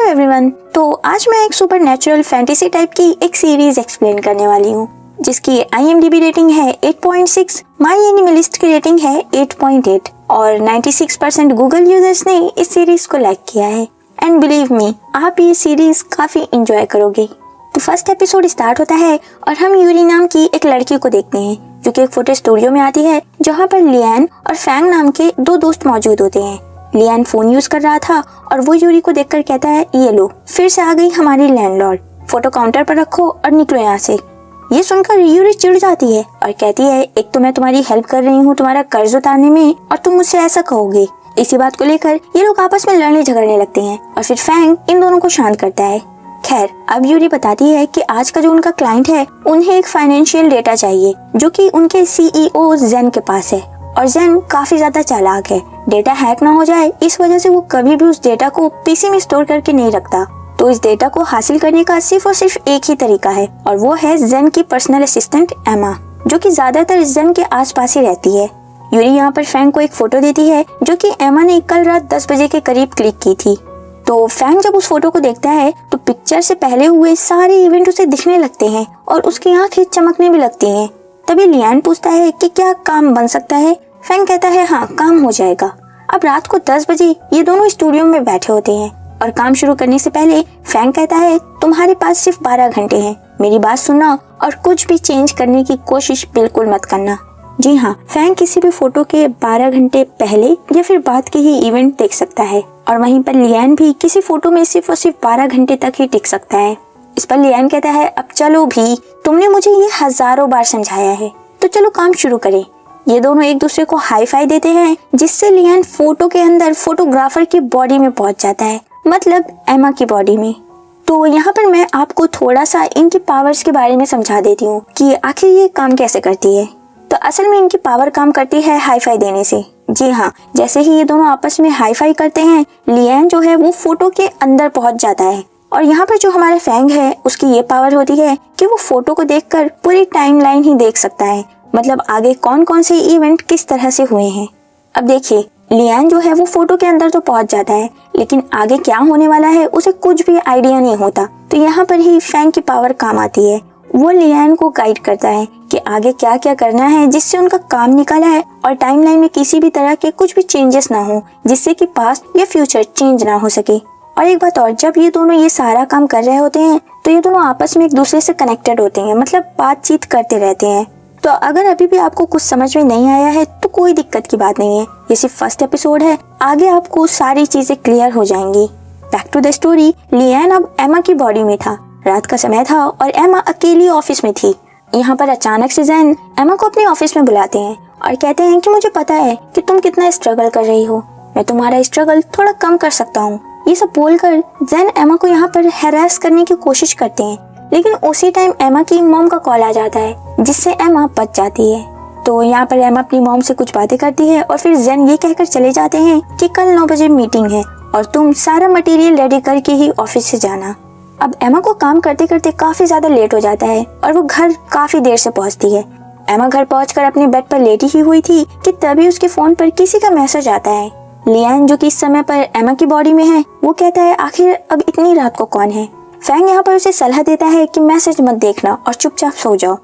Everyone, तो आज मैं एक सुपर नेचुरल फैंटेसी टाइप की एक सीरीज एक्सप्लेन करने वाली हूँ जिसकी IMDb रेटिंग है 8.6, माई एनिमलिस्ट की रेटिंग है 8.8 और 96% गूगल यूजर्स ने इस सीरीज को लाइक किया है। एंड बिलीव मी, आप ये सीरीज काफी इंजॉय करोगे। तो फर्स्ट एपिसोड स्टार्ट होता है और हम यूरी नाम की एक लड़की को देखते हैं जो कि एक फोटो स्टूडियो में आती है जहाँ पर लियान और फैंग नाम के दो दोस्त मौजूद होते हैं। लियान फोन यूज कर रहा था और वो यूरी को देखकर कहता है, ये लो, फिर से आ गई हमारी लैंडलॉर्ड, फोटो काउंटर पर रखो और निकलो यहाँ से। ये सुनकर यूरी चिढ़ जाती है और कहती है, एक तो मैं तुम्हारी हेल्प कर रही हूँ तुम्हारा कर्ज उतारने में और तुम मुझसे ऐसा कहोगे। इसी बात को लेकर ये लोग आपस में लड़ने झगड़ने लगते हैं और फिर फैंग इन दोनों को शांत करता है। खैर, अब यूरी बताती है कि आज का जो उनका क्लाइंट है उन्हें एक फाइनेंशियल डेटा चाहिए जो कि उनके CEO जेन के पास है और जेन काफी ज्यादा चालाक है। डेटा हैक ना हो जाए इस वजह से वो कभी भी उस डेटा को पीसी में स्टोर करके नहीं रखता। तो इस डेटा को हासिल करने का सिर्फ और सिर्फ एक ही तरीका है और वो है जेन की पर्सनल असिस्टेंट एमा, जो कि ज्यादातर जेन के आसपास ही रहती है। यूरी यहाँ पर फैंग को एक फोटो देती है जो कि एमा ने कल रात 10 बजे के करीब क्लिक की थी। तो फैंग जब उस फोटो को देखता है तो पिक्चर से पहले हुए सारे इवेंट उसे दिखने लगते हैं और उसकी आंखें चमकने भी लगती हैं। तभी लियान पूछता है कि क्या काम बन सकता है। फैंग कहता है, हाँ, काम हो जाएगा। अब रात को 10 बजे ये दोनों स्टूडियो में बैठे होते हैं और काम शुरू करने से पहले फैंग कहता है, तुम्हारे पास सिर्फ 12 घंटे हैं, मेरी बात सुनना और कुछ भी चेंज करने की कोशिश बिल्कुल मत करना। जी हाँ, फैंग किसी भी फोटो के 12 घंटे पहले या फिर बाद के ही इवेंट देख सकता है और वहीं पर लियान भी किसी फोटो में सिर्फ और सिर्फ 12 घंटे तक ही टिक सकता है। इस पर लियान कहता है, अब चलो भी, तुमने मुझे ये हजारों बार समझाया है, तो चलो काम शुरू करें। ये दोनों एक दूसरे को हाई फाई देते हैं जिससे लियान फोटो के अंदर फोटोग्राफर की बॉडी में पहुंच जाता है, मतलब एमा की बॉडी में। तो यहाँ पर मैं आपको थोड़ा सा इनकी पावर्स के बारे में समझा देती हूँ कि आखिर ये काम कैसे करती है। तो असल में इनकी पावर काम करती है हाई फाई देने से। जी हाँ, जैसे ही ये दोनों आपस में हाई फाई करते हैं, लियान जो है वो फोटो के अंदर पहुंच जाता है और यहाँ पर जो हमारा फैंग है उसकी ये पावर होती है कि वो फोटो को देखकर पूरी टाइमलाइन ही देख सकता है, मतलब आगे कौन कौन से इवेंट किस तरह से हुए हैं। अब देखिए, लियान जो है वो फोटो के अंदर तो पहुंच जाता है लेकिन आगे क्या होने वाला है उसे कुछ भी आइडिया नहीं होता। तो यहाँ पर ही फैंग की पावर काम आती है। वो लियान को गाइड करता है कि आगे क्या क्या करना है जिससे उनका काम निकाला है और टाइमलाइन में किसी भी तरह के कुछ भी चेंजेस ना हो, जिससे कि पास्ट या फ्यूचर चेंज ना हो सके। और एक बात और, जब ये दोनों ये सारा काम कर रहे होते हैं तो ये दोनों आपस में एक दूसरे से कनेक्टेड होते हैं, मतलब बातचीत करते रहते हैं। तो अगर अभी भी आपको कुछ समझ में नहीं आया है तो कोई दिक्कत की बात नहीं है, ये सिर्फ फर्स्ट एपिसोड है, आगे आपको सारी चीजें क्लियर हो जाएंगी। Back to the story. Lian अब एमा की बॉडी में था, रात का समय था और एमा अकेली ऑफिस में थी। यहाँ पर अचानक से जेन एमा को अपने ऑफिस में बुलाते हैं और कहते हैं कि मुझे पता है कि तुम कितना स्ट्रगल कर रही हो, मैं तुम्हारा स्ट्रगल थोड़ा कम कर सकता हूँ। ये सब बोलकर जेन एमा को यहाँ पर हैरेस करने की कोशिश करते हैं, लेकिन उसी टाइम एमा की मॉम का कॉल आ जाता है जिससे एमा बच जाती है। तो यहाँ पर एमा अपनी मॉम से कुछ बातें करती है और फिर जेन ये कहकर चले जाते हैं कि कल 9 बजे मीटिंग है और तुम सारा मटेरियल रेडी करके ही ऑफिस से जाना। अब एमा को काम करते करते काफी ज्यादा लेट हो जाता है और वो घर काफी देर से पहुंचती है। एमा घर पहुंचकर अपने बेड पर लेटी ही हुई थी कि तभी उसके फोन पर किसी का मैसेज आता है। लियान जो कि इस समय पर एमा की बॉडी में है, वो कहता है, आखिर अब इतनी रात को कौन है। फैंग यहाँ पर उसे सलाह देता है कि मैसेज मत देखना और चुपचाप सो जाओ।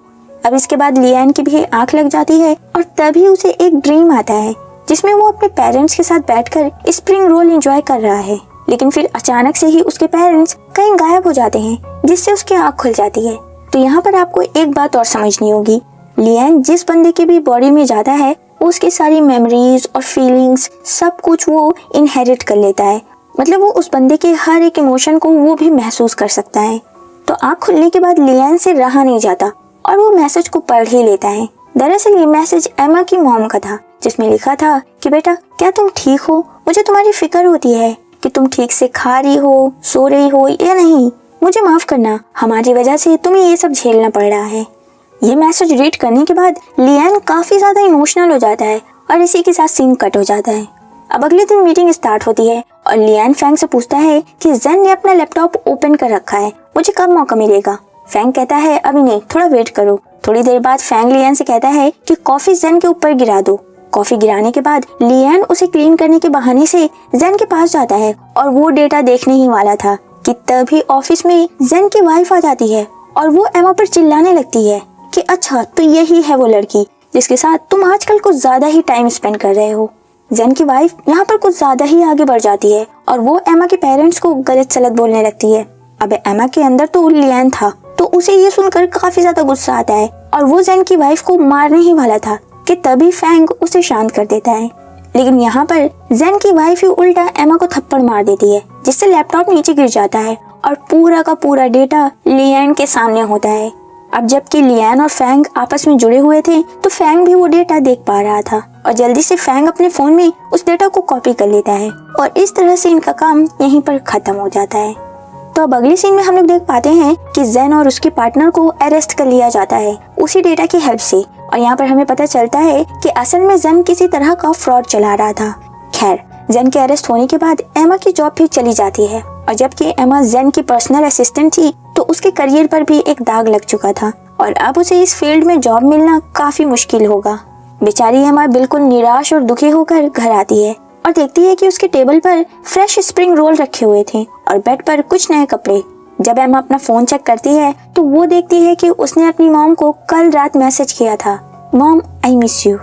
अब इसके बाद लियान की भी आंख लग जाती है और तभी उसे एक ड्रीम आता है जिसमें वो अपने पेरेंट्स के साथ बैठकर स्प्रिंग रोल एंजॉय कर रहा है। लेकिन फिर अचानक से ही उसके पेरेंट्स कहीं गायब हो जाते हैं जिससे उसकी आंख खुल जाती है। तो यहाँ पर आपको एक बात और समझनी होगी, लियान जिस बंदे की भी बॉडी में जाता है उसकी सारी मेमोरीज और फीलिंग्स सब कुछ वो इनहेरिट कर लेता है, मतलब वो उस बंदे के हर एक इमोशन को वो भी महसूस कर सकता है। तो आंख खुलने के बाद लियान से रहा नहीं जाता और वो मैसेज को पढ़ ही लेता है। दरअसल ये मैसेज एमा की मॉम का था जिसमें लिखा था कि बेटा, क्या तुम ठीक हो? मुझे तुम्हारी फिक्र होती है कि तुम ठीक से खा रही हो, सो रही हो या नहीं। मुझे माफ करना, हमारी वजह से तुम्हें ये सब झेलना पड़ रहा है। ये मैसेज रीड करने के बाद लियान काफी ज्यादा इमोशनल हो जाता है और इसी के साथ सीन कट हो जाता है। अब अगले दिन मीटिंग स्टार्ट होती है और लियान फैंग से पूछता है कि जेन ने अपना लैपटॉप ओपन कर रखा है, मुझे कब मौका मिलेगा। फैंग कहता है, अभी नहीं, थोड़ा वेट करो। थोड़ी देर बाद फैंग लियान से कहता है कि कॉफी जेन के ऊपर गिरा दो। कॉफी गिराने के बाद लियान उसे क्लीन करने के बहाने से जेन के पास जाता है और वो डेटा देखने ही वाला था कि तभी ऑफिस में जेन की वाइफ आ जाती है और वो एमा पर चिल्लाने लगती है कि अच्छा तो यही है वो लड़की जिसके साथ तुम आजकल कुछ ज्यादा ही टाइम स्पेंड कर रहे हो। जेन की वाइफ यहाँ पर कुछ ज्यादा ही आगे बढ़ जाती है और वो एमा के पेरेंट्स को गलत सलत बोलने लगती है। अब एमा के अंदर तो लियान था, तो उसे ये सुनकर काफी ज्यादा गुस्सा आता है और वो जेन की वाइफ को मारने ही वाला था कि तभी फैंग उसे शांत कर देता है। लेकिन यहाँ पर जेन की वाइफ ही उल्टा एमा को थप्पड़ मार देती है, जिससे लैपटॉप नीचे गिर जाता है और पूरा का पूरा डेटा लियान के सामने होता है। अब जबकि लियान और फैंग आपस में जुड़े हुए थे तो फैंग भी वो डेटा देख पा रहा था और जल्दी से फैंग अपने फोन में उस डेटा को कॉपी कर लेता है और इस तरह से इनका काम यहीं पर खत्म हो जाता है। तो अब अगली सीन में हम लोग देख पाते हैं कि जेन और उसके पार्टनर को अरेस्ट कर लिया जाता है उसी डेटा की हेल्प से और यहाँ पर हमें पता चलता है कि असल में जेन किसी तरह का फ्रॉड चला रहा था। खैर, जेन के अरेस्ट होने के बाद एमा की जॉब भी चली जाती है और जबकि एमा जेन की पर्सनल असिस्टेंट थी तो उसके करियर पर भी एक दाग लग चुका था और अब उसे इस फील्ड में जॉब मिलना काफी मुश्किल होगा। बेचारी एमा बिल्कुल निराश और दुखी होकर घर आती है और देखती है कि उसके टेबल पर फ्रेश स्प्रिंग रोल रखे हुए थे और बेड पर कुछ नए कपड़े। जब एमा अपना फोन चेक करती है तो वो देखती है कि उसने अपनी मॉम को कल रात मैसेज किया था, मॉम आई मिस यू।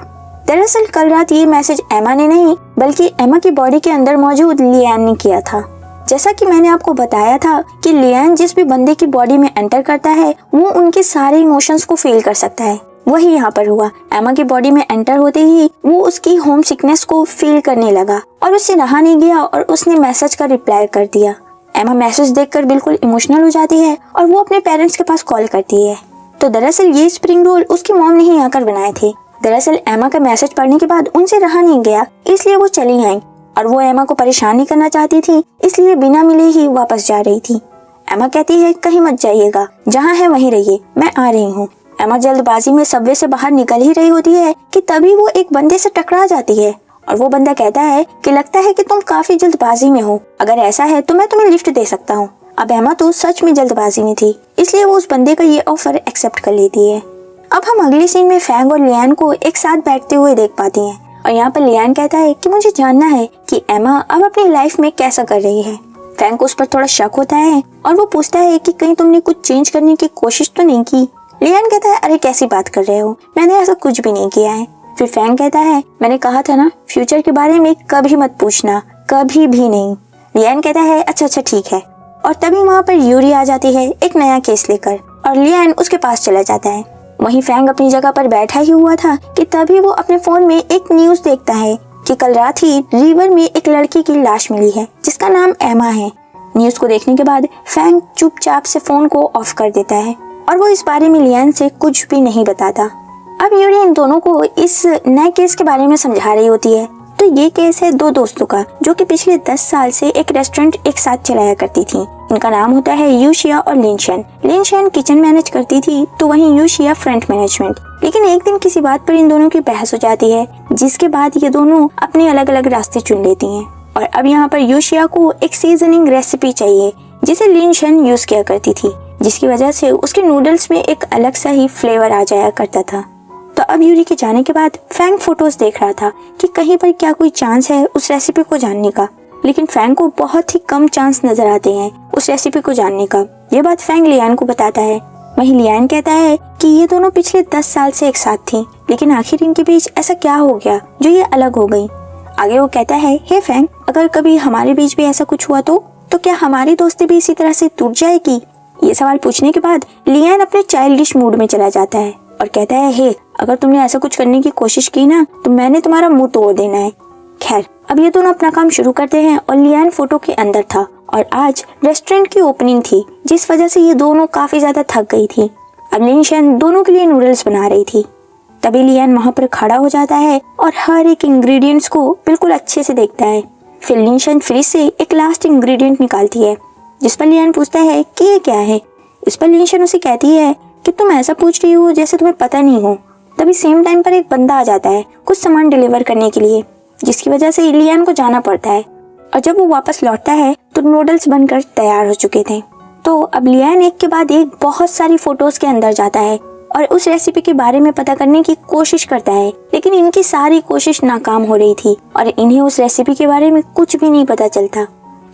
दरअसल कल रात ये मैसेज एमा ने नहीं बल्कि एमा की बॉडी के अंदर मौजूद लियान ने किया था। जैसा कि मैंने आपको बताया था कि लियान जिस भी बंदे की बॉडी में एंटर करता है वो उनके सारे इमोशंस को फील कर सकता है। वही यहाँ पर हुआ। एमा की बॉडी में एंटर होते ही वो उसकी होम सिकनेस को फील करने लगा और उससे रहा नहीं गया और उसने मैसेज का रिप्लाई कर दिया। एमा मैसेज देखकर बिल्कुल इमोशनल हो जाती है और वो अपने पेरेंट्स के पास कॉल करती है। तो दरअसल ये स्प्रिंग रोल उसकी मॉम ने ही आकर बनाए थे। दरअसल एमा का मैसेज पढ़ने के बाद उनसे रहा नहीं गया, इसलिए वो चली आई और वो एमा को परेशान नहीं करना चाहती थी, इसलिए बिना मिले ही वापस जा रही थी। एमा कहती है कहीं मत जाइएगा, जहाँ है वहीं रहिए, मैं आ रही हूँ। एमा जल्दबाजी में सबवे से बाहर निकल ही रही होती है कि तभी वो एक बंदे से टकरा जाती है और वो बंदा कहता है कि लगता है कि तुम काफी जल्दबाजी में हो, अगर ऐसा है तो मैं तुम्हें लिफ्ट दे सकता हूँ। अब एमा तो सच में जल्दबाजी में थी, इसलिए वो उस बंदे का ये ऑफर एक्सेप्ट कर लेती है। अब हम अगली सीन में फैंग और लियान को एक साथ बैठते हुए देख पाती हैं और यहाँ पर लियान कहता है कि मुझे जानना है कि एमा अब अपनी लाइफ में कैसा कर रही है। फैंग को उस पर थोड़ा शक होता है और वो पूछता है कि कहीं तुमने कुछ चेंज करने की कोशिश तो नहीं की। लियान कहता है अरे कैसी बात कर रहे हो, मैंने ऐसा कुछ भी नहीं किया है। फिर फैंग कहता है मैंने कहा था ना फ्यूचर के बारे में कभी मत पूछना, कभी भी नहीं। लियान कहता है अच्छा ठीक है। और तभी वहाँ पर यूरी आ जाती है एक नया केस लेकर और लियान उसके पास चला जाता है। वहीं फैंग अपनी जगह पर बैठा ही हुआ था कि तभी वो अपने फोन में एक न्यूज देखता है कि कल रात ही रिवर में एक लड़की की लाश मिली है जिसका नाम एमा है। न्यूज को देखने के बाद फैंग चुपचाप से फोन को ऑफ कर देता है और वो इस बारे में लियान से कुछ भी नहीं बताता। अब यूरी इन दोनों को इस नए केस के बारे में समझा रही होती है। तो ये केस है दो दोस्तों का जो कि पिछले 10 साल से एक रेस्टोरेंट एक साथ चलाया करती थी। इनका नाम होता है यूशिया और लिनशन। लिनशन किचन मैनेज करती थी तो वहीं यूशिया फ्रंट मैनेजमेंट। लेकिन एक दिन किसी बात पर इन दोनों की बहस हो जाती है जिसके बाद ये दोनों अपने अलग अलग रास्ते चुन लेती हैं। और अब यहाँ पर यूशिया को एक सीजनिंग रेसिपी चाहिए जिसे लिनशन यूज किया करती थी, जिसकी वजह से उसके नूडल्स में एक अलग सा ही फ्लेवर आ जाया करता था। तो अब यूरी के जाने के बाद फैंग फोटोज देख रहा था कि कहीं पर क्या कोई चांस है उस रेसिपी को जानने का, लेकिन फैंग को बहुत ही कम चांस नजर आते हैं उस रेसिपी को जानने का। ये बात फैंग लियान को बताता है। वहीं लियान कहता है कि ये दोनों पिछले 10 साल से एक साथ थी, लेकिन आखिर इनके बीच ऐसा क्या हो गया जो ये अलग हो गई। आगे वो कहता है हे फैंग, अगर कभी हमारे बीच भी ऐसा कुछ हुआ तो क्या हमारी दोस्ती भी इसी तरह से टूट जाएगी। ये सवाल पूछने के बाद लियान अपने चाइल्डिश मूड में चला जाता है और कहता है हे, अगर तुमने ऐसा कुछ करने की कोशिश की ना तो मैंने तुम्हारा मुंह तोड़ देना है। खैर, अब ये दोनों अपना काम शुरू करते हैं और लियान फोटो के अंदर था और आज रेस्टोरेंट की ओपनिंग थी जिस वजह से ये दोनों काफी ज्यादा थक गई थी। अब लिनशन दोनों के लिए नूडल्स बना रही थी। तभी लियान वहाँ पर खड़ा हो जाता है और हर एक इंग्रेडिएंट्स को बिल्कुल अच्छे से देखता है। फिर लिनशन फ्रिज से एक लास्ट इंग्रेडिएंट निकालती है जिस पर लियान पूछता है कि ये क्या है। इस पर लिनशन उसे कहती है कि तुम ऐसा पूछ रही हो जैसे तुम्हें पता नहीं हो। तभी सेम टाइम पर एक बंदा आ जाता है कुछ सामान डिलीवर करने के लिए, जिसकी वजह से लियान को जाना पड़ता है। और जब वो वापस लौटता है तो नूडल्स बनकर तैयार हो चुके थे। तो अब लियान एक के बाद एक बहुत सारी फोटोज के अंदर जाता है और उस रेसिपी के बारे में पता करने की कोशिश करता है, लेकिन इनकी सारी कोशिश नाकाम हो रही थी और इन्हें उस रेसिपी के बारे में कुछ भी नहीं पता चलता।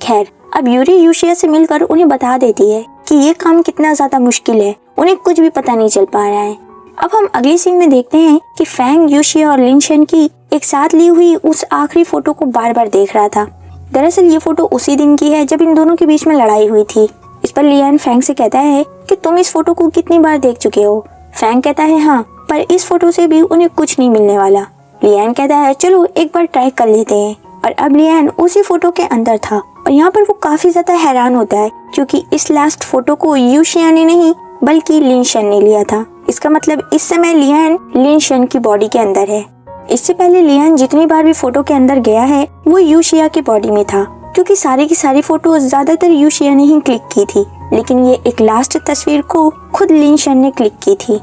खैर, अब यूरी यूशिया से मिलकर उन्हें बता देती है कि ये काम कितना ज्यादा मुश्किल है, उन्हें कुछ भी पता नहीं चल पा रहा है। अब हम अगली सीन में देखते हैं कि फैंग यूशिया और लिनशन की एक साथ ली हुई उस आखिरी फोटो को बार बार देख रहा था। दरअसल ये फोटो उसी दिन की है जब इन दोनों के बीच में लड़ाई हुई थी। इस पर लियान फैंग से कहता है कि तुम इस फोटो को कितनी बार देख चुके हो। फैंग कहता है हाँ, पर इस फोटो से भी उन्हें कुछ नहीं मिलने वाला। लियान कहता है चलो एक बार ट्राई कर लेते हैं। और अब लियान उसी फोटो के अंदर था और यहाँ पर वो काफी ज्यादा हैरान होता है क्योंकि इस लास्ट फोटो को यूशिया ने नहीं बल्कि लिनशन ने लिया था। इसका मतलब इस समय लियान लिनशन की बॉडी के अंदर है। इससे पहले लियान जितनी बार भी फोटो के अंदर गया है वो यूशिया की बॉडी में था क्योंकि सारी की सारी फोटो ज्यादातर यूशिया ने ही क्लिक की थी, लेकिन ये एक लास्ट तस्वीर को खुद लिनशन ने क्लिक की थी।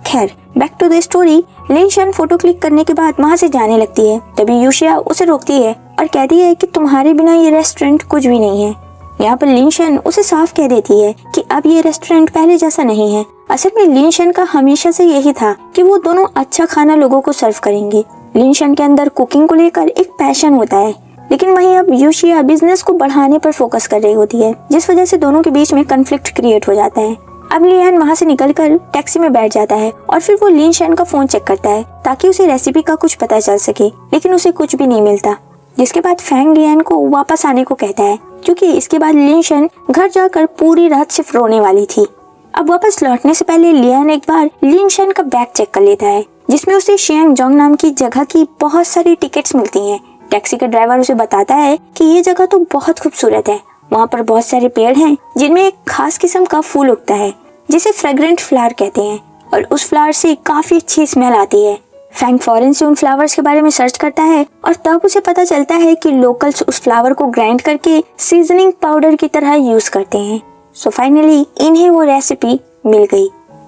खैर बैक टू द स्टोरी। लिनशन फोटो क्लिक करने के बाद वहाँ से जाने लगती है। तभी यूशिया उसे रोकती है और कहती है कि तुम्हारे बिना ये रेस्टोरेंट कुछ भी नहीं है। यहाँ पर लिनशन उसे साफ कह देती है कि अब ये रेस्टोरेंट पहले जैसा नहीं है। असल में लिनशन का हमेशा से यही था कि वो दोनों अच्छा खाना लोगों को सर्व करेंगे। लिनशन के अंदर कुकिंग को लेकर एक पैशन होता है, लेकिन वहीं अब यूशिया बिजनेस को बढ़ाने पर फोकस कर रही होती है, जिस वजह से दोनों के बीच में कन्फ्लिक्ट क्रिएट हो जाता है। अब लियान वहाँ से निकलकर टैक्सी में बैठ जाता है और फिर वो लिनशन का फोन चेक करता है ताकि उसे रेसिपी का कुछ पता चल सके, लेकिन उसे कुछ भी नहीं मिलता। जिसके बाद फैंग लियान को वापस आने को कहता है क्योंकि इसके बाद लिनशन घर जाकर पूरी रात सिर्फ रोने वाली थी। अब वापस लौटने से पहले लियान एक बार लिनशन का बैग चेक कर लेता है जिसमें उसे शियांगजोंग नाम की जगह की बहुत सारी टिकट्स मिलती हैं। टैक्सी का ड्राइवर उसे बताता है कि ये जगह तो बहुत खूबसूरत है, वहाँ पर बहुत सारे पेड़ हैं जिनमें एक खास किस्म का फूल उगता है जिसे फ्रेग्रेंट फ्लावर कहते हैं और उस फ्लावर से काफी अच्छी स्मेल आती है। फैंग फौरन से उन फ्लावर्स के बारे में सर्च करता है और तब उसे पता चलता है कि लोकल्स उस फ्लावर को ग्राइंड करके सीजनिंग पाउडर की तरह यूज करते हैं। सो फाइनली इन्हें वो रेसिपी मिल गई।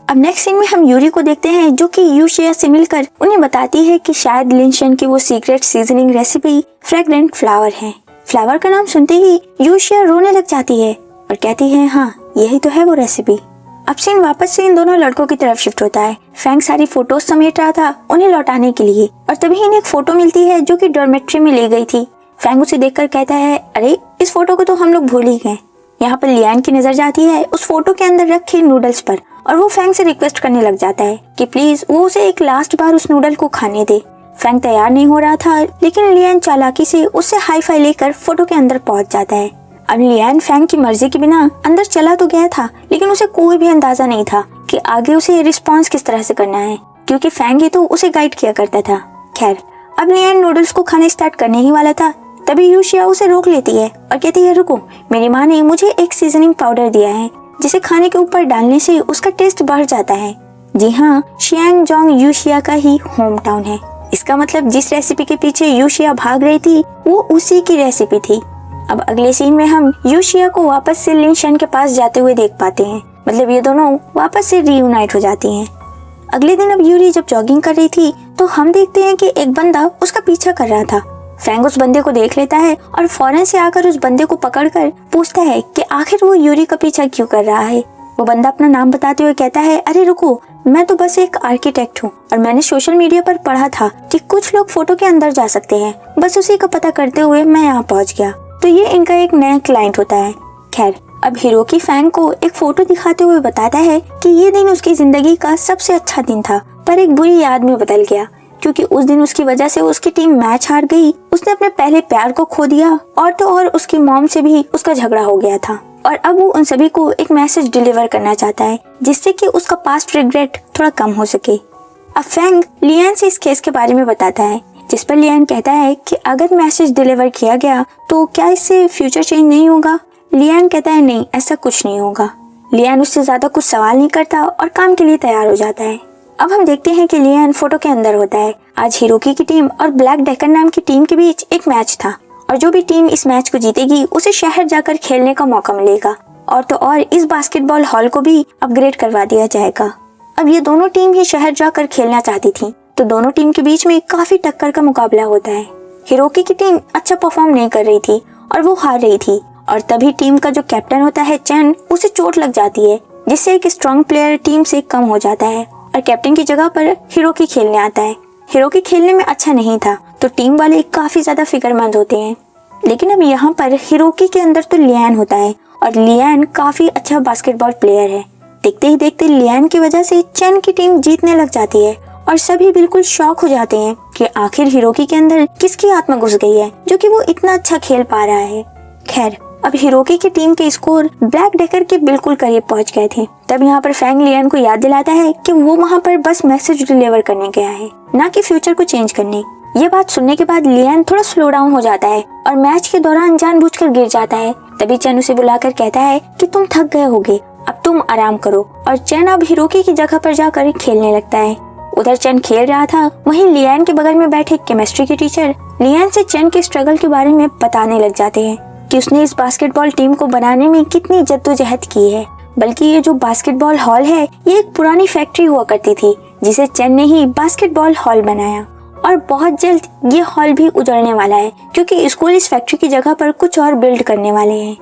अब नेक्स्ट सीन में हम यूरी को देखते हैं जो कि यूशिया से मिलकर उन्हें बताती है कि शायद लिनशन की वो secret seasoning recipe fragrant flower है। फ्लावर का नाम सुनते ही यूशिया रोने लग जाती है और कहती है हाँ यही तो है वो रेसिपी। अब सीन वापस से इन दोनों लड़कों की तरफ शिफ्ट होता है। फैंग सारी फोटोज समेट रहा था उन्हें लौटाने के लिए और तभी इन्हें एक फोटो मिलती है जो कि डॉर्मेट्री में ले गई थी। फैंग उसे देखकर कहता है अरे इस फोटो को तो हम लोग भूल ही गए। यहाँ पर लियान की नजर जाती है उस फोटो के अंदर रखे नूडल्स पर और वो फैंग से रिक्वेस्ट करने लग जाता है कि प्लीज वो उसे एक लास्ट बार उस नूडल को खाने दे। फैंग तैयार नहीं हो रहा था, लेकिन लियान चालाकी से उससे हाई फाई लेकर फोटो के अंदर पहुंच जाता है। अब लियान फैंग की मर्जी के बिना अंदर चला तो गया था, लेकिन उसे कोई भी अंदाजा नहीं था कि आगे उसे रिस्पॉन्स किस तरह से करना है, क्योंकि फैंग ही तो उसे गाइड किया करता था। खैर अब लियान नूडल्स को खाने स्टार्ट करने ही वाला था, तभी यूशिया उसे रोक लेती है और कहती है रुको, मेरी माँ ने मुझे एक सीजनिंग पाउडर दिया है जिसे खाने के ऊपर डालने से उसका टेस्ट बढ़ जाता है। जी हाँ, शियांगजोंग यूशिया का ही होम टाउन है। इसका मतलब जिस रेसिपी के पीछे यूशिया भाग रही थी वो उसी की रेसिपी थी। अब अगले सीन में हम यूशिया को वापस से लिनशन के पास जाते हुए देख पाते हैं, मतलब ये दोनों वापस से रीयूनाइट हो जाती हैं। अगले दिन अब यूरी जब जॉगिंग कर रही थी तो हम देखते हैं कि एक बंदा उसका पीछा कर रहा था। फैंग उस बंदे को देख लेता है और फौरन से आकर उस बंदे को पकड़कर पूछता है कि आखिर वो यूरी का पीछा क्यों कर रहा है। वो बंदा अपना नाम बताते हुए कहता है अरे रुको, मैं तो बस एक आर्किटेक्ट हूँ और मैंने सोशल मीडिया पर पढ़ा था कि कुछ लोग फोटो के अंदर जा सकते हैं, बस उसी का पता करते हुए मैं यहाँ पहुँच गया। तो ये इनका एक नया क्लाइंट होता है। खैर अब हिरोकी फैंग को एक फोटो दिखाते हुए बताता है कि ये दिन उसकी जिंदगी का सबसे अच्छा दिन था, पर एक बुरी याद में बदल गया क्योंकि उस दिन उसकी वजह से उसकी टीम मैच हार गई। उसने अपने पहले प्यार को खो दिया और तो और उसकी मॉम से भी उसका झगड़ा हो गया था और अब वो उन सभी को एक मैसेज डिलीवर करना चाहता है जिससे कि उसका पास्ट रिग्रेट थोड़ा कम हो सके। अब फैंग लियान से इस केस के बारे में बताता है, जिस पर लियान कहता है कि अगर मैसेज डिलीवर किया गया तो क्या इससे फ्यूचर चेंज नहीं होगा। लियान कहता है नहीं, ऐसा कुछ नहीं होगा। लियान उससे ज्यादा कुछ सवाल नहीं करता और काम के लिए तैयार हो जाता है। अब हम देखते हैं कि लियान फोटो के अंदर होता है। आज हिरोकी की टीम और ब्लैक डेकन नाम की टीम के बीच एक मैच था और जो भी टीम इस मैच को जीतेगी उसे शहर जाकर खेलने का मौका मिलेगा और तो और इस बास्केटबॉल हॉल को भी अपग्रेड करवा दिया जाएगा। अब ये दोनों टीम ही शहर जाकर खेलना चाहती थी, तो दोनों टीम के बीच में काफी टक्कर का मुकाबला होता है। हिरोकी की टीम अच्छा परफॉर्म नहीं कर रही थी और वो हार रही थी और तभी टीम का जो कैप्टन होता है चैन, उसे चोट लग जाती है जिससे एक स्ट्रॉन्ग प्लेयर टीम से कम हो जाता है और कैप्टन की जगह पर हिरोकी खेलने आता है। हिरोकी खेलने में अच्छा नहीं था तो टीम वाले काफी ज्यादा फिक्रमंद होते हैं। लेकिन अब यहाँ पर हिरोकी के अंदर तो लियान होता है और लियान काफी अच्छा बास्केटबॉल प्लेयर है। देखते ही देखते लियान की वजह से चेन की टीम जीतने लग जाती है और सभी बिल्कुल शॉक हो जाते हैं कि आखिर हिरोकी के अंदर किसकी आत्मा घुस गई है जो कि वो इतना अच्छा खेल पा रहा है। खैर, अब हिरोकी की टीम के स्कोर ब्लैक डेकर के बिल्कुल करीब पहुंच गए थे। तब यहाँ पर फैंग लियान को याद दिलाता है कि वो वहाँ पर बस मैसेज डिलीवर करने गया है, ना कि फ्यूचर को चेंज करने। ये बात सुनने के बाद लियान थोड़ा स्लो डाउन हो जाता है और मैच के दौरान जानबूझकर गिर जाता है। तभी चेन उसे बुलाकर कहता है कि तुम थक गए होगे, अब तुम आराम करो। और चेन अब हिरोकी की जगह पर जाकर खेलने लगता है। उधर चेन खेल रहा था, वहीं लियान के बगल में बैठे केमिस्ट्री के टीचर लियान से चेन के स्ट्रगल के बारे में बताने लग जाते हैं कि उसने इस बास्केटबॉल टीम को बनाने में कितनी जद्दोजहद की है। बल्कि ये जो बास्केटबॉल हॉल है ये एक पुरानी फैक्ट्री हुआ करती थी जिसे चेन ने ही बास्केटबॉल हॉल बनाया और बहुत जल्द ये हॉल भी उजड़ने वाला है क्योंकि स्कूल इस फैक्ट्री की जगह पर कुछ और बिल्ड करने वाले हैं।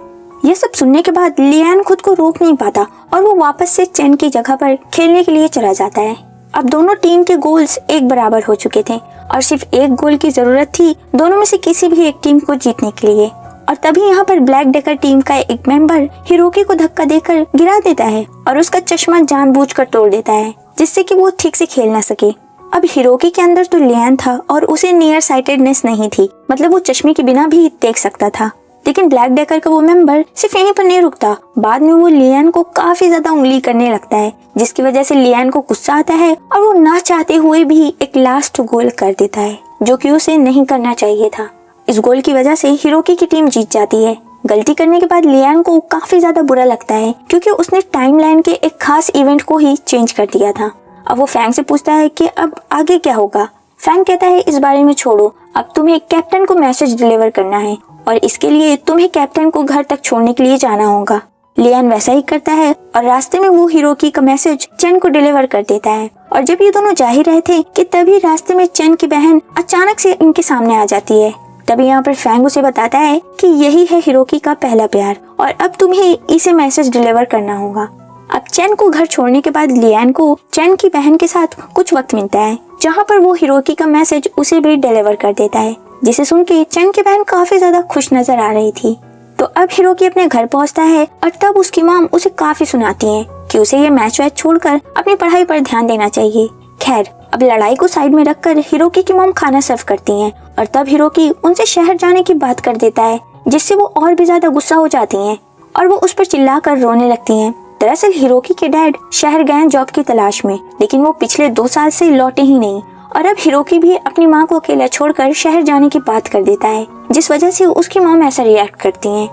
ये सब सुनने के बाद लियान खुद को रोक नहीं पाता और वो वापस से चेन की जगह पर खेलने के लिए चला जाता है। अब दोनों टीम के गोल्स एक बराबर हो चुके थे और सिर्फ एक गोल की जरूरत थी दोनों में से किसी भी एक टीम को जीतने के लिए। और तभी यहाँ पर ब्लैक डेकर टीम का एक मेंबर हिरोकी को धक्का देकर गिरा देता है और उसका चश्मा जानबूझकर तोड़ देता है जिससे कि वो ठीक से खेल ना सके। अब हिरोकी के अंदर तो लियान था और उसे नियर साइटेडनेस नहीं थी, मतलब वो चश्मे के बिना भी देख सकता था। लेकिन ब्लैक डेकर का वो मेंबर सिर्फ यहीं पर नहीं रुकता, बाद में वो लियान को काफी ज्यादा उंगली करने लगता है जिसकी वजह से लियान को गुस्सा आता है और वो ना चाहते हुए भी एक लास्ट गोल कर देता है जो कि उसे नहीं करना चाहिए था। इस गोल की वजह से हिरोकी की टीम जीत जाती है। गलती करने के बाद लियान को काफी ज्यादा बुरा लगता है क्योंकि उसने टाइमलाइन के एक खास इवेंट को ही चेंज कर दिया था। अब वो फैंग से पूछता है कि अब आगे क्या होगा। फैंग कहता है इस बारे में छोड़ो, अब तुम्हें कैप्टन को मैसेज डिलीवर करना है और इसके लिए तुम्हें कैप्टन को घर तक छोड़ने के लिए जाना होगा। लियान वैसा ही करता है और रास्ते में वो हिरोकी का मैसेज चेन को डिलीवर कर देता है। और जब ये दोनों जा ही रहे थे कि तभी रास्ते में चेन की बहन अचानक से इनके सामने आ जाती है। तभी यहाँ पर फैंग उसे बताता है कि यही है हिरोकी का पहला प्यार और अब तुम्हें इसे मैसेज डिलीवर करना होगा। अब चेन को घर छोड़ने के बाद लियान को चेन की बहन के साथ कुछ वक्त मिलता है जहाँ पर वो हिरोकी का मैसेज उसे भी डिलीवर कर देता है, जिसे सुन के चेन की बहन काफी ज्यादा खुश नजर आ रही थी। तो अब हिरोकी अपने घर पहुँचता है और तब उसकी मॉम उसे काफी सुनाती है कि उसे ये मैच वैच छोड़कर अपनी पढ़ाई पर ध्यान देना चाहिए। खैर, अब लड़ाई को साइड में रखकर हिरोकी की मॉम खाना सर्व करती हैं और तब हिरोकी उनसे शहर जाने की बात कर देता है जिससे वो और भी ज्यादा गुस्सा हो जाती हैं और वो उस पर चिल्लाकर रोने लगती हैं। दरअसल हिरोकी के डैड शहर गए जॉब की तलाश में, लेकिन वो पिछले 2 साल से लौटे ही नहीं और अब हिरोकी भी अपनी माँ को अकेला छोड़कर शहर जाने की बात कर देता है जिस वजह से उसकी मॉम ऐसा रिएक्ट करती हैं।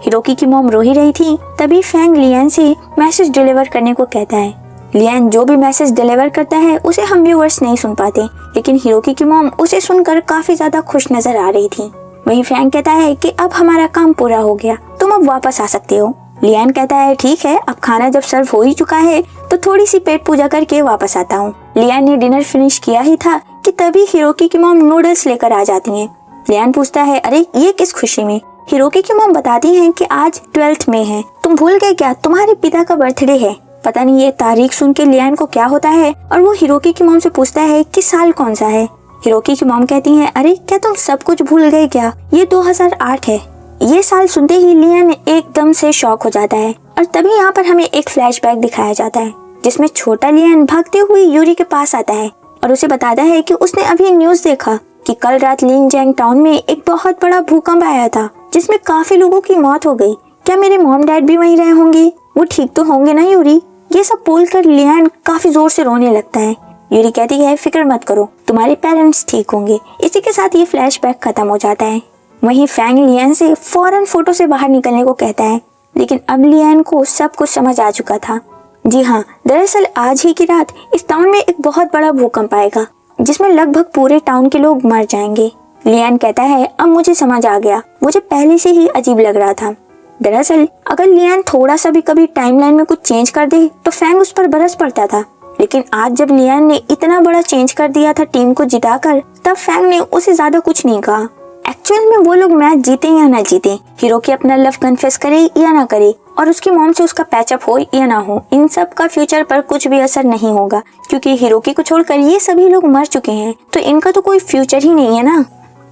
हिरोकी की मॉम रो ही रही थी, तभी फैंग लियान से मैसेज डिलीवर करने को कहता है। लियान जो भी मैसेज डिलीवर करता है उसे हम व्यूअर्स नहीं सुन पाते, लेकिन हिरोकी की मॉम उसे सुनकर काफी ज्यादा खुश नजर आ रही थी। वहीं फैंग कहता है कि अब हमारा काम पूरा हो गया, तुम अब वापस आ सकते हो। लियान कहता है ठीक है, अब खाना जब सर्व हो ही चुका है तो थोड़ी सी पेट पूजा करके वापस आता हूँ। लियान ने डिनर फिनिश किया ही था कि तभी हिरोकी की मॉम नूडल्स लेकर आ जाती हैं। लियान पूछता है अरे ये किस खुशी में। हिरोकी की मॉम बताती हैं कि आज 12th में है, तुम भूल गए क्या, तुम्हारे पिता का बर्थडे है। पता नहीं ये तारीख सुन के लियान को क्या होता है और वो हिरोकी की मॉम से पूछता है कि साल कौन सा है। हिरोकी की मॉम कहती है अरे क्या तुम सब कुछ भूल गए क्या, ये 2008 है। ये साल सुनते ही लियान एकदम से शॉक हो जाता है और तभी यहाँ पर हमें एक फ्लैशबैक दिखाया जाता है जिसमें छोटा लियान भागते हुए यूरी के पास आता है और उसे बताता है कि उसने अभी न्यूज देखा कि कल रात लिनजैंग टाउन में एक बहुत बड़ा भूकंप आया था जिसमें काफी लोगों की मौत हो गई। क्या मेरे मॉम डैड भी वहीं रहे होंगे, वो ठीक तो होंगे ना यूरी। ये सब बोलकर लियान काफी जोर से रोने लगता है। यूरी कहती है फिक्र मत करो, तुम्हारे पेरेंट्स ठीक होंगे। इसी के साथ ये फ्लैशबैक खत्म हो जाता है। वहीं फैंग लियान से फौरन फोटो से बाहर निकलने को कहता है, लेकिन अब लियान को सब कुछ समझ आ चुका था। जी हाँ, दरअसल आज ही की रात इस टाउन में एक बहुत बड़ा भूकंप आएगा जिसमें लगभग पूरे टाउन के लोग मर जाएंगे। लियान कहता है अब मुझे समझ आ गया, मुझे पहले से ही अजीब लग रहा था। दरअसल अगर लियान थोड़ा सा भी कभी टाइमलाइन में कुछ चेंज कर दे तो फैंग उस पर बरस पड़ता था, लेकिन आज जब लियान ने इतना बड़ा चेंज कर दिया था टीम को जिताकर, तब फैंग ने उसे ज्यादा कुछ नहीं कहा। एक्चुअल में वो लोग मैच जीते या ना जीते, हिरोकी अपना लव कन्फेस करे या ना करे और उसकी मॉम से उसका पैचअप हो या ना हो, इन सब का फ्यूचर पर कुछ भी असर नहीं होगा क्योंकि हिरोकी को छोड़कर ये सभी लोग मर चुके हैं तो इनका तो कोई फ्यूचर ही नहीं है ना।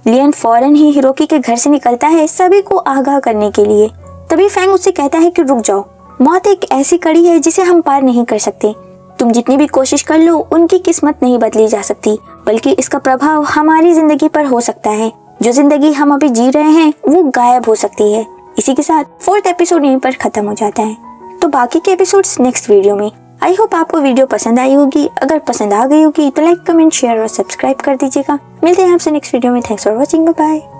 लियन फौरन ही हिरोकी के घर से निकलता है सभी को आगाह करने के लिए। तभी फैंग उससे कहता है कि रुक जाओ, मौत एक ऐसी कड़ी है जिसे हम पार नहीं कर सकते। तुम जितनी भी कोशिश कर लो उनकी किस्मत नहीं बदली जा सकती, बल्कि इसका प्रभाव हमारी जिंदगी पर हो सकता है। जो जिंदगी हम अभी जी रहे हैं वो गायब हो सकती है। इसी के साथ 4th एपिसोड यहीं पर खत्म हो जाता है। तो बाकी के एपिसोड्स नेक्स्ट वीडियो में। आई होप आपको वीडियो पसंद आई होगी। अगर पसंद आ गई होगी तो लाइक, कमेंट, शेयर और सब्सक्राइब कर दीजिएगा। मिलते हैं आपसे नेक्स्ट वीडियो में। Thanks for watching, bye bye.